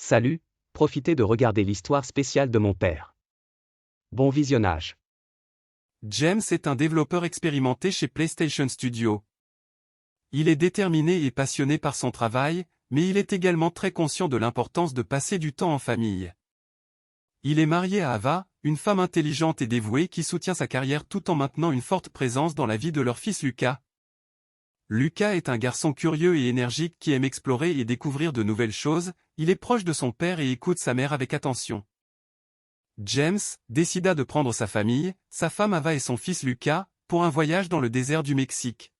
Salut, profitez de regarder l'histoire spéciale de mon père. Bon visionnage. James est un développeur expérimenté chez PlayStation Studios. Il est déterminé et passionné par son travail, mais il est également très conscient de l'importance de passer du temps en famille. Il est marié à Ava, une femme intelligente et dévouée qui soutient sa carrière tout en maintenant une forte présence dans la vie de leur fils Lucas. Lucas est un garçon curieux et énergique qui aime explorer et découvrir de nouvelles choses, il est proche de son père et écoute sa mère avec attention. James décida de prendre sa famille, sa femme Ava et son fils Lucas, pour un voyage dans le désert du Mexique.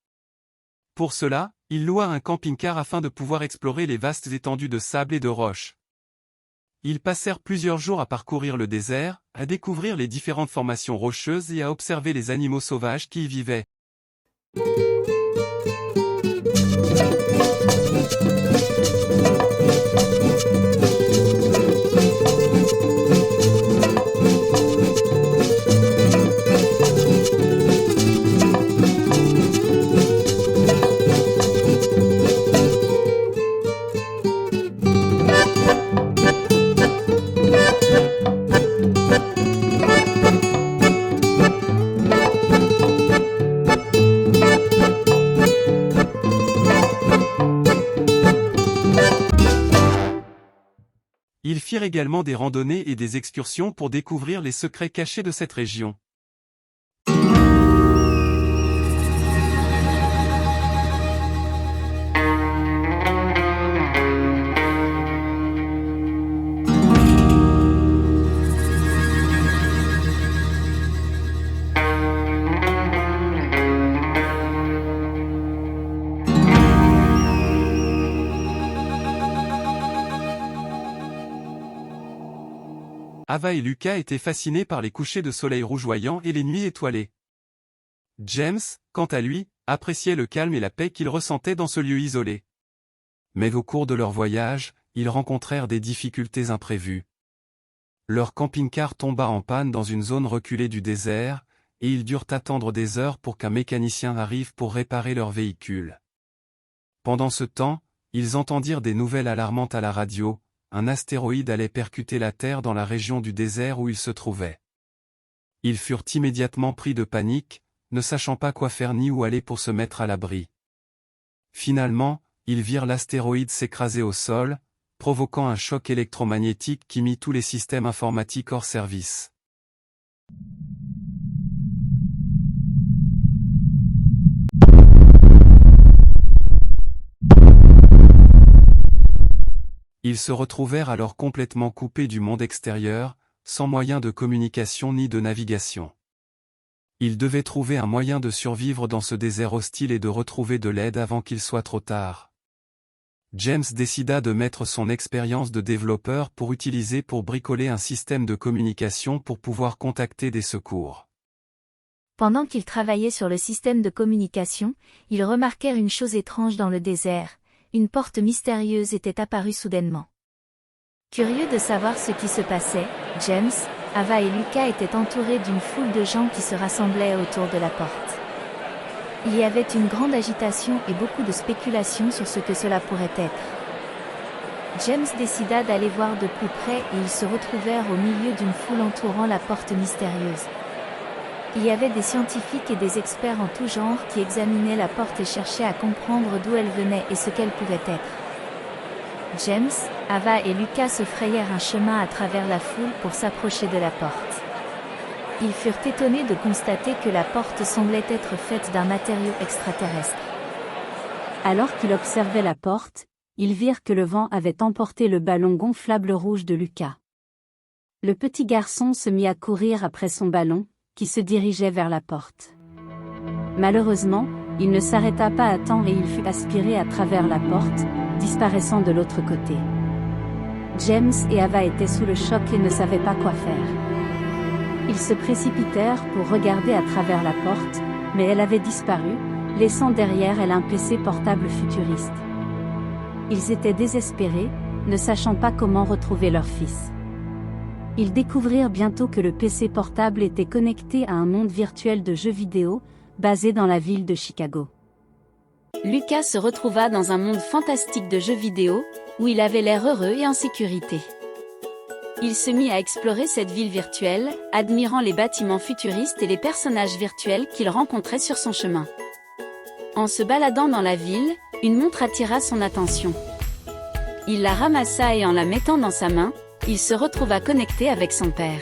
Pour cela, il loua un camping-car afin de pouvoir explorer les vastes étendues de sable et de roches. Ils passèrent plusieurs jours à parcourir le désert, à découvrir les différentes formations rocheuses et à observer les animaux sauvages qui y vivaient. Ils firent également des randonnées et des excursions pour découvrir les secrets cachés de cette région. Ava et Lucas étaient fascinés par les couchers de soleil rougeoyants et les nuits étoilées. James, quant à lui, appréciait le calme et la paix qu'il ressentait dans ce lieu isolé. Mais au cours de leur voyage, ils rencontrèrent des difficultés imprévues. Leur camping-car tomba en panne dans une zone reculée du désert, et ils durent attendre des heures pour qu'un mécanicien arrive pour réparer leur véhicule. Pendant ce temps, ils entendirent des nouvelles alarmantes à la radio. Un astéroïde allait percuter la Terre dans la région du désert où ils se trouvaient. Ils furent immédiatement pris de panique, ne sachant pas quoi faire ni où aller pour se mettre à l'abri. Finalement, ils virent l'astéroïde s'écraser au sol, provoquant un choc électromagnétique qui mit tous les systèmes informatiques hors service. Ils se retrouvèrent alors complètement coupés du monde extérieur, sans moyen de communication ni de navigation. Ils devaient trouver un moyen de survivre dans ce désert hostile et de retrouver de l'aide avant qu'il soit trop tard. James décida de mettre son expérience de développeur pour bricoler un système de communication pour pouvoir contacter des secours. Pendant qu'ils travaillaient sur le système de communication, ils remarquèrent une chose étrange dans le désert. Une porte mystérieuse était apparue soudainement. Curieux de savoir ce qui se passait, James, Ava et Lucas étaient entourés d'une foule de gens qui se rassemblaient autour de la porte. Il y avait une grande agitation et beaucoup de spéculations sur ce que cela pourrait être. James décida d'aller voir de plus près et ils se retrouvèrent au milieu d'une foule entourant la porte mystérieuse. Il y avait des scientifiques et des experts en tout genre qui examinaient la porte et cherchaient à comprendre d'où elle venait et ce qu'elle pouvait être. James, Ava et Lucas se frayèrent un chemin à travers la foule pour s'approcher de la porte. Ils furent étonnés de constater que la porte semblait être faite d'un matériau extraterrestre. Alors qu'ils observaient la porte, ils virent que le vent avait emporté le ballon gonflable rouge de Lucas. Le petit garçon se mit à courir après son ballon, qui se dirigeait vers la porte. Malheureusement, il ne s'arrêta pas à temps et il fut aspiré à travers la porte, disparaissant de l'autre côté. James et Ava étaient sous le choc et ne savaient pas quoi faire. Ils se précipitèrent pour regarder à travers la porte, mais elle avait disparu, laissant derrière elle un PC portable futuriste. Ils étaient désespérés, ne sachant pas comment retrouver leur fils. Ils découvrirent bientôt que le PC portable était connecté à un monde virtuel de jeux vidéo, basé dans la ville de Chicago. Lucas se retrouva dans un monde fantastique de jeux vidéo, où il avait l'air heureux et en sécurité. Il se mit à explorer cette ville virtuelle, admirant les bâtiments futuristes et les personnages virtuels qu'il rencontrait sur son chemin. En se baladant dans la ville, une montre attira son attention. Il la ramassa et en la mettant dans sa main, il se retrouva connecté avec son père.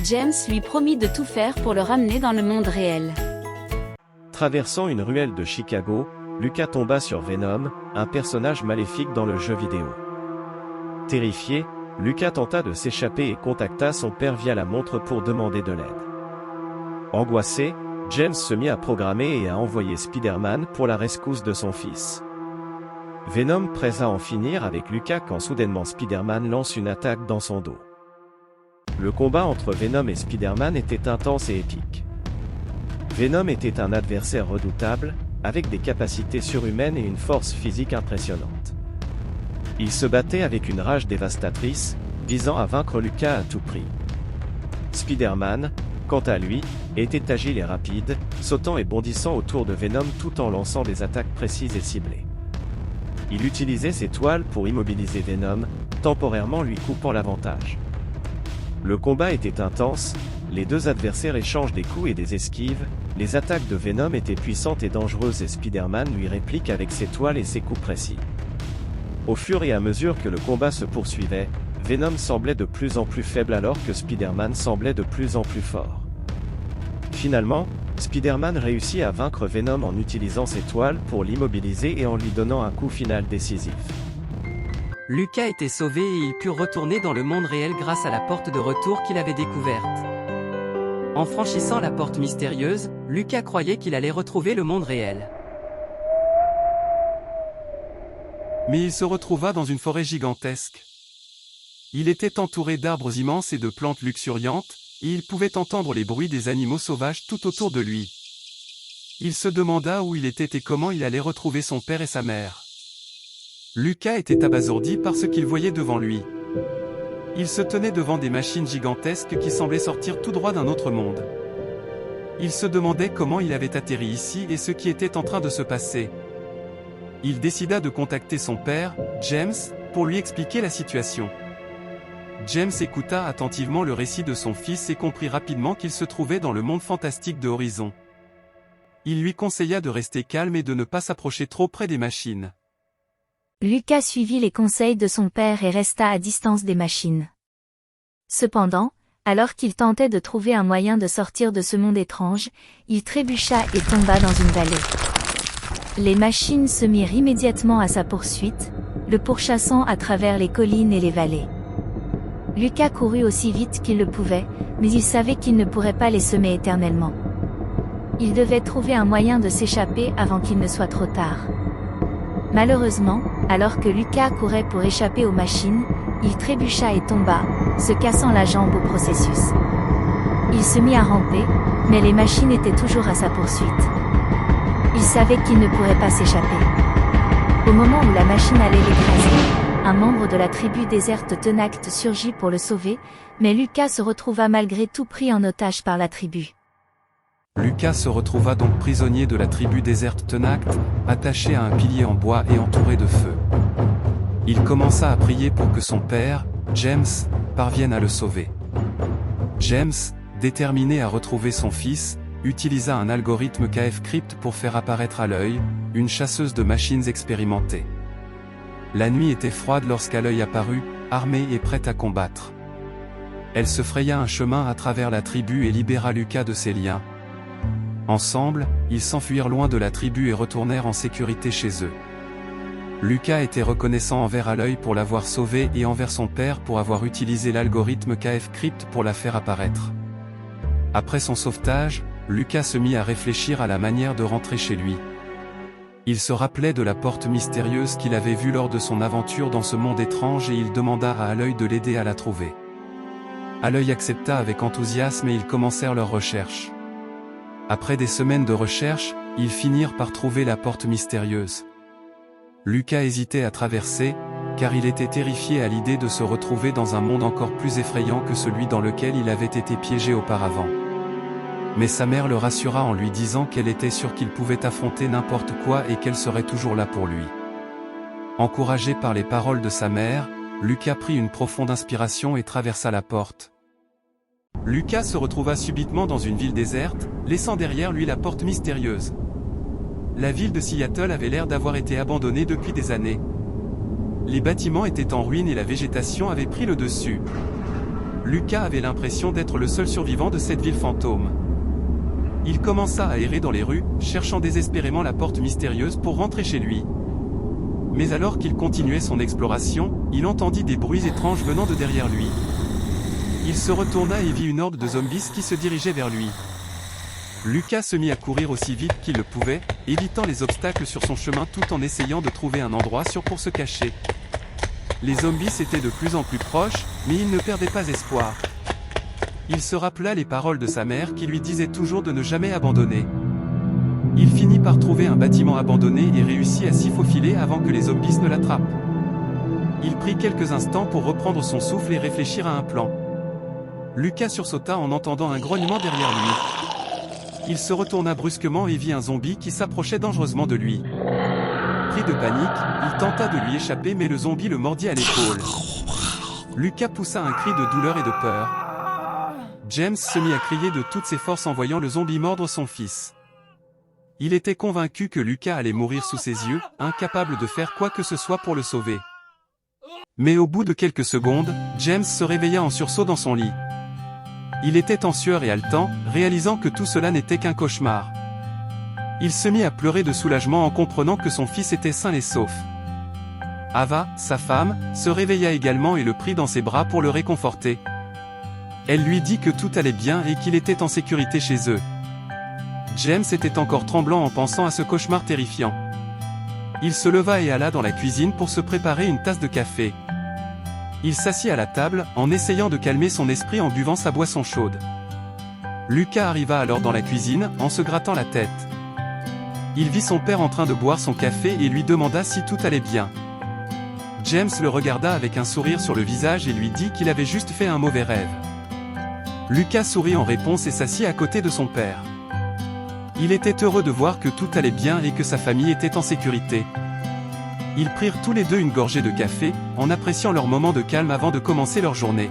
James lui promit de tout faire pour le ramener dans le monde réel. Traversant une ruelle de Chicago, Lucas tomba sur Venom, un personnage maléfique dans le jeu vidéo. Terrifié, Lucas tenta de s'échapper et contacta son père via la montre pour demander de l'aide. Angoissé, James se mit à programmer et à envoyer Spider-Man pour la rescousse de son fils. Venom prêt à en finir avec Lucas quand soudainement Spider-Man lance une attaque dans son dos. Le combat entre Venom et Spider-Man était intense et épique. Venom était un adversaire redoutable, avec des capacités surhumaines et une force physique impressionnante. Il se battait avec une rage dévastatrice, visant à vaincre Lucas à tout prix. Spider-Man, quant à lui, était agile et rapide, sautant et bondissant autour de Venom tout en lançant des attaques précises et ciblées. Il utilisait ses toiles pour immobiliser Venom, temporairement lui coupant l'avantage. Le combat était intense, les deux adversaires échangent des coups et des esquives, les attaques de Venom étaient puissantes et dangereuses et Spider-Man lui réplique avec ses toiles et ses coups précis. Au fur et à mesure que le combat se poursuivait, Venom semblait de plus en plus faible alors que Spider-Man semblait de plus en plus fort. Finalement, Spider-Man réussit à vaincre Venom en utilisant ses toiles pour l'immobiliser et en lui donnant un coup final décisif. Lucas était sauvé et il put retourner dans le monde réel grâce à la porte de retour qu'il avait découverte. En franchissant la porte mystérieuse, Lucas croyait qu'il allait retrouver le monde réel. Mais il se retrouva dans une forêt gigantesque. Il était entouré d'arbres immenses et de plantes luxuriantes, et il pouvait entendre les bruits des animaux sauvages tout autour de lui. Il se demanda où il était et comment il allait retrouver son père et sa mère. Lucas était abasourdi par ce qu'il voyait devant lui. Il se tenait devant des machines gigantesques qui semblaient sortir tout droit d'un autre monde. Il se demandait comment il avait atterri ici et ce qui était en train de se passer. Il décida de contacter son père, James, pour lui expliquer la situation. James écouta attentivement le récit de son fils et comprit rapidement qu'il se trouvait dans le monde fantastique de Horizon. Il lui conseilla de rester calme et de ne pas s'approcher trop près des machines. Lucas suivit les conseils de son père et resta à distance des machines. Cependant, alors qu'il tentait de trouver un moyen de sortir de ce monde étrange, il trébucha et tomba dans une vallée. Les machines se mirent immédiatement à sa poursuite, le pourchassant à travers les collines et les vallées. Lucas courut aussi vite qu'il le pouvait, mais il savait qu'il ne pourrait pas les semer éternellement. Il devait trouver un moyen de s'échapper avant qu'il ne soit trop tard. Malheureusement, alors que Lucas courait pour échapper aux machines, il trébucha et tomba, se cassant la jambe au processus. Il se mit à ramper, mais les machines étaient toujours à sa poursuite. Il savait qu'il ne pourrait pas s'échapper. Au moment où la machine allait l'écraser, un membre de la tribu déserte Tenact surgit pour le sauver, mais Lucas se retrouva malgré tout pris en otage par la tribu. Lucas se retrouva donc prisonnier de la tribu déserte Tenact, attaché à un pilier en bois et entouré de feu. Il commença à prier pour que son père, James, parvienne à le sauver. James, déterminé à retrouver son fils, utilisa un algorithme KF-Crypt pour faire apparaître à l'œil, une chasseuse de machines expérimentée. La nuit était froide lorsqu'à l'œil apparut, armée et prête à combattre. Elle se fraya un chemin à travers la tribu et libéra Lucas de ses liens. Ensemble, ils s'enfuirent loin de la tribu et retournèrent en sécurité chez eux. Lucas était reconnaissant envers à l'œil pour l'avoir sauvé et envers son père pour avoir utilisé l'algorithme KF-Crypt pour la faire apparaître. Après son sauvetage, Lucas se mit à réfléchir à la manière de rentrer chez lui. Il se rappelait de la porte mystérieuse qu'il avait vue lors de son aventure dans ce monde étrange et il demanda à Aloy de l'aider à la trouver. Aloy accepta avec enthousiasme et ils commencèrent leur recherche. Après des semaines de recherche, ils finirent par trouver la porte mystérieuse. Lucas hésitait à traverser, car il était terrifié à l'idée de se retrouver dans un monde encore plus effrayant que celui dans lequel il avait été piégé auparavant. Mais sa mère le rassura en lui disant qu'elle était sûre qu'il pouvait affronter n'importe quoi et qu'elle serait toujours là pour lui. Encouragé par les paroles de sa mère, Lucas prit une profonde inspiration et traversa la porte. Lucas se retrouva subitement dans une ville déserte, laissant derrière lui la porte mystérieuse. La ville de Seattle avait l'air d'avoir été abandonnée depuis des années. Les bâtiments étaient en ruine et la végétation avait pris le dessus. Lucas avait l'impression d'être le seul survivant de cette ville fantôme. Il commença à errer dans les rues, cherchant désespérément la porte mystérieuse pour rentrer chez lui. Mais alors qu'il continuait son exploration, il entendit des bruits étranges venant de derrière lui. Il se retourna et vit une horde de zombies qui se dirigeait vers lui. Lucas se mit à courir aussi vite qu'il le pouvait, évitant les obstacles sur son chemin tout en essayant de trouver un endroit sûr pour se cacher. Les zombies étaient de plus en plus proches, mais il ne perdait pas espoir. Il se rappela les paroles de sa mère qui lui disait toujours de ne jamais abandonner. Il finit par trouver un bâtiment abandonné et réussit à s'y faufiler avant que les zombies ne l'attrapent. Il prit quelques instants pour reprendre son souffle et réfléchir à un plan. Lucas sursauta en entendant un grognement derrière lui. Il se retourna brusquement et vit un zombie qui s'approchait dangereusement de lui. Pris de panique, il tenta de lui échapper mais le zombie le mordit à l'épaule. Lucas poussa un cri de douleur et de peur. James se mit à crier de toutes ses forces en voyant le zombie mordre son fils. Il était convaincu que Lucas allait mourir sous ses yeux, incapable de faire quoi que ce soit pour le sauver. Mais au bout de quelques secondes, James se réveilla en sursaut dans son lit. Il était en sueur et haletant, réalisant que tout cela n'était qu'un cauchemar. Il se mit à pleurer de soulagement en comprenant que son fils était sain et sauf. Ava, sa femme, se réveilla également et le prit dans ses bras pour le réconforter. Elle lui dit que tout allait bien et qu'il était en sécurité chez eux. James était encore tremblant en pensant à ce cauchemar terrifiant. Il se leva et alla dans la cuisine pour se préparer une tasse de café. Il s'assit à la table, en essayant de calmer son esprit en buvant sa boisson chaude. Lucas arriva alors dans la cuisine, en se grattant la tête. Il vit son père en train de boire son café et lui demanda si tout allait bien. James le regarda avec un sourire sur le visage et lui dit qu'il avait juste fait un mauvais rêve. Lucas sourit en réponse et s'assit à côté de son père. Il était heureux de voir que tout allait bien et que sa famille était en sécurité. Ils prirent tous les deux une gorgée de café, en appréciant leur moment de calme avant de commencer leur journée.